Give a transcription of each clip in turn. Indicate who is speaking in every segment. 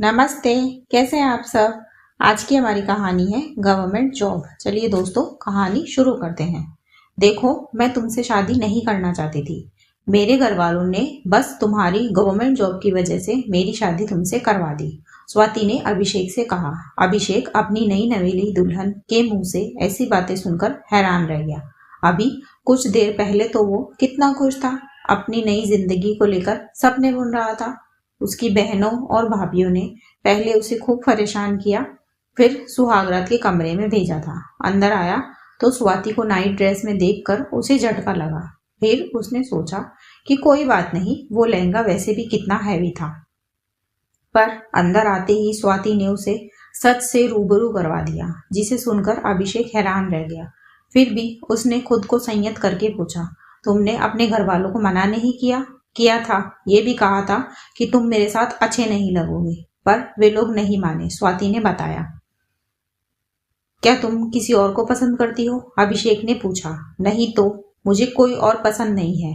Speaker 1: नमस्ते। कैसे हैं आप सब। आज की हमारी कहानी है गवर्नमेंट जॉब। चलिए दोस्तों, कहानी शुरू करते हैं। देखो, मैं तुमसे शादी नहीं करना चाहती थी। मेरे घर वालों ने बस तुम्हारी गवर्नमेंट जॉब की वजह से मेरी शादी तुमसे करवा दी, स्वाति ने अभिषेक से कहा। अभिषेक अपनी नई नवेली दुल्हन के मुंह से ऐसी बातें सुनकर हैरान रह गया। अभी कुछ देर पहले तो वो कितना खुश था, अपनी नई जिंदगी को लेकर सपने बुन रहा था। उसकी बहनों और भाभीियों ने पहले उसे खूब परेशान किया, फिर सुहागरात के कमरे में भेजा था। अंदर आया तो स्वाति को नाइट ड्रेस में देखकर उसे झटका लगा। फिर उसने सोचा कि कोई बात नहीं, वो लहंगा वैसे भी कितना हैवी था। पर अंदर आते ही स्वाति ने उसे सच से रूबरू करवा दिया, जिसे सुनकर अभिषेक हैरान रह गया। फिर भी उसने खुद को संयत करके पूछा, तुमने अपने घर वालों को मना नहीं किया था। ये भी कहा था कि तुम मेरे साथ अच्छे नहीं लगोगे, पर वे लोग नहीं माने, स्वाति ने बताया। क्या तुम किसी और को पसंद करती हो, अभिषेक ने पूछा। नहीं तो मुझे कोई और पसंद नहीं है,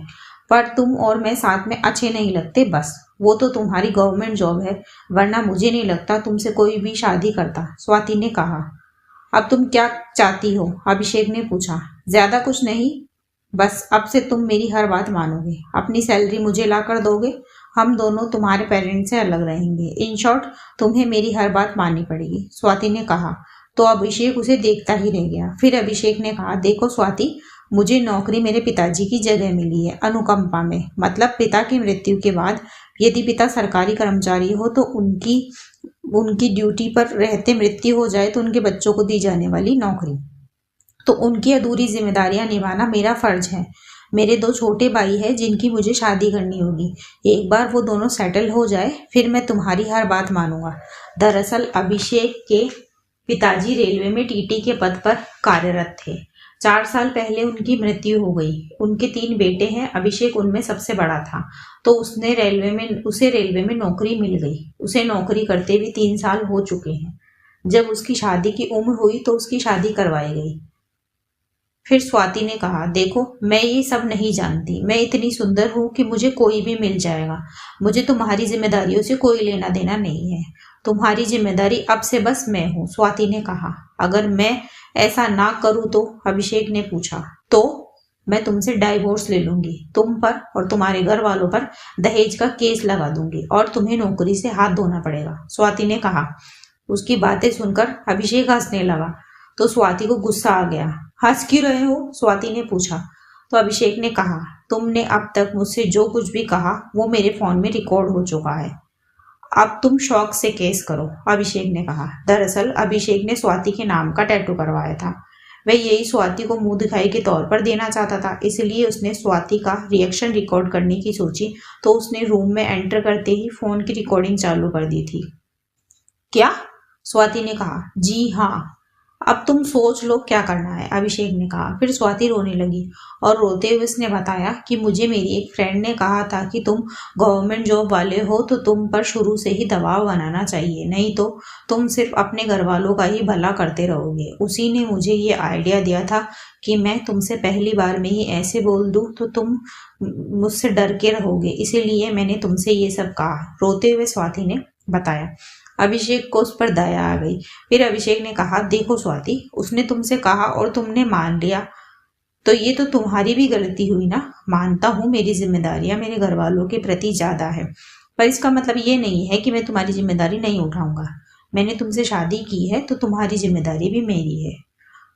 Speaker 1: पर तुम और मैं साथ में अच्छे नहीं लगते बस। वो तो तुम्हारी गवर्नमेंट जॉब है, वरना मुझे नहीं लगता तुमसे कोई भी शादी करता, स्वाति ने कहा। अब तुम क्या चाहती हो, अभिषेक ने पूछा। ज्यादा कुछ नहीं, बस अब से तुम मेरी हर बात मानोगे, अपनी सैलरी मुझे ला कर दोगे, हम दोनों तुम्हारे पेरेंट्स से अलग रहेंगे। इन शॉर्ट, तुम्हें मेरी हर बात माननी पड़ेगी, स्वाति ने कहा। तो अभिषेक उसे देखता ही रह गया। फिर अभिषेक ने कहा, देखो स्वाति, मुझे नौकरी मेरे पिताजी की जगह मिली है, अनुकंपा में। मतलब पिता की मृत्यु के बाद यदि पिता सरकारी कर्मचारी हो तो उनकी ड्यूटी पर रहते मृत्यु हो जाए तो उनके बच्चों को दी जाने वाली नौकरी, तो उनकी अधूरी जिम्मेदारियां निभाना मेरा फर्ज है। मेरे 2 छोटे भाई हैं जिनकी मुझे शादी करनी होगी। एक बार वो दोनों सेटल हो जाए, फिर मैं तुम्हारी हर बात मानूंगा। दरअसल अभिषेक के पिताजी रेलवे में टीटी के पद पर कार्यरत थे। 4 साल पहले उनकी मृत्यु हो गई। उनके 3 बेटे हैं, अभिषेक उनमें सबसे बड़ा था। तो उसे रेलवे में नौकरी मिल गई। उसे नौकरी करते भी 3 साल हो चुके हैं। जब उसकी शादी की उम्र हुई तो उसकी शादी करवाई गई। फिर स्वाति ने कहा, देखो, मैं ये सब नहीं जानती। मैं इतनी सुंदर हूं कि मुझे कोई भी मिल जाएगा। मुझे तुम्हारी जिम्मेदारियों से कोई लेना देना नहीं है। तुम्हारी जिम्मेदारी अब से बस मैं हूं, स्वाति ने कहा। अगर मैं ऐसा ना करूं तो, अभिषेक ने पूछा। तो मैं तुमसे डाइवोर्स ले लूंगी, तुम पर और तुम्हारे घर वालों पर दहेज का केस लगा दूंगी और तुम्हें नौकरी से हाथ धोना पड़ेगा, स्वाति ने कहा। उसकी बातें सुनकर अभिषेक हंसने लगा तो स्वाति को गुस्सा आ गया। हंस क्यों रहे हो, स्वाति ने पूछा। तो अभिषेक ने कहा, तुमने अब तक मुझसे जो कुछ भी कहा वो मेरे फोन में रिकॉर्ड हो चुका है। अब तुम शौक से केस करो, अभिषेक ने कहा। दरअसल अभिषेक ने स्वाति के नाम का टैटू करवाया था। वह यही स्वाति को मुंह दिखाई के तौर पर देना चाहता था, इसलिए उसने स्वाति का रिएक्शन रिकॉर्ड करने की सोची। तो उसने रूम में एंटर करते ही फोन की रिकॉर्डिंग चालू कर दी थी। क्या, स्वाति ने कहा। जी हाँ, अब तुम सोच लो क्या करना है, अभिषेक ने कहा। फिर स्वाति रोने लगी और रोते हुए उसने बताया कि मुझे मेरी एक फ्रेंड ने कहा था कि तुम गवर्नमेंट जॉब वाले हो तो तुम पर शुरू से ही दबाव बनाना चाहिए, नहीं तो तुम सिर्फ अपने घर वालों का ही भला करते रहोगे। उसी ने मुझे ये आइडिया दिया था कि मैं तुमसे पहली बार में ही ऐसे बोल दूं तो तुम मुझसे डर के रहोगे, इसीलिए मैंने तुमसे ये सब कहा, रोते हुए स्वाति ने बताया। अभिषेक को उस पर दया आ गई। फिर अभिषेक ने कहा, देखो स्वाति, उसने तुमसे कहा और तुमने मान लिया, तो ये तो तुम्हारी भी गलती हुई ना। मानता हूँ मेरी जिम्मेदारियां मेरे घर वालों के प्रति ज्यादा है, पर इसका मतलब ये नहीं है कि मैं तुम्हारी जिम्मेदारी नहीं उठाऊंगा। मैंने तुमसे शादी की है तो तुम्हारी जिम्मेदारी भी मेरी है।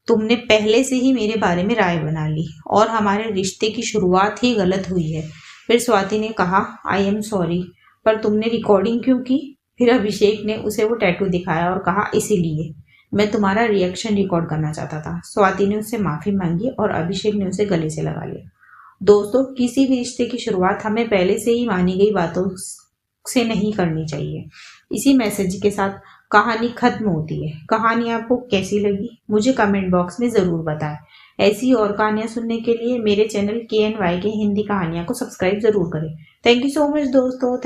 Speaker 1: तुमने पहले से ही मेरे बारे में राय बना ली और हमारे रिश्ते की शुरुआत ही गलत हुई है। फिर स्वाति ने कहा, आई एम सॉरी, पर तुमने रिकॉर्डिंग क्यों की? फिर अभिषेक ने उसे वो टैटू दिखाया और कहा, इसीलिए मैं तुम्हारा रिएक्शन रिकॉर्ड करना चाहता था। स्वाति ने उससे माफी मांगी और अभिषेक ने उसे गले से लगा लिया। दोस्तों, किसी भी रिश्ते की शुरुआत हमें पहले से ही मानी गई बातों से नहीं करनी चाहिए। इसी मैसेज के साथ कहानी खत्म होती है। कहानी आपको कैसी लगी मुझे कमेंट बॉक्स में जरूर बताएं। ऐसी और कहानियां सुनने के लिए मेरे चैनल KNY के हिंदी कहानियां को सब्सक्राइब जरूर करें। थैंक यू सो मच दोस्तों।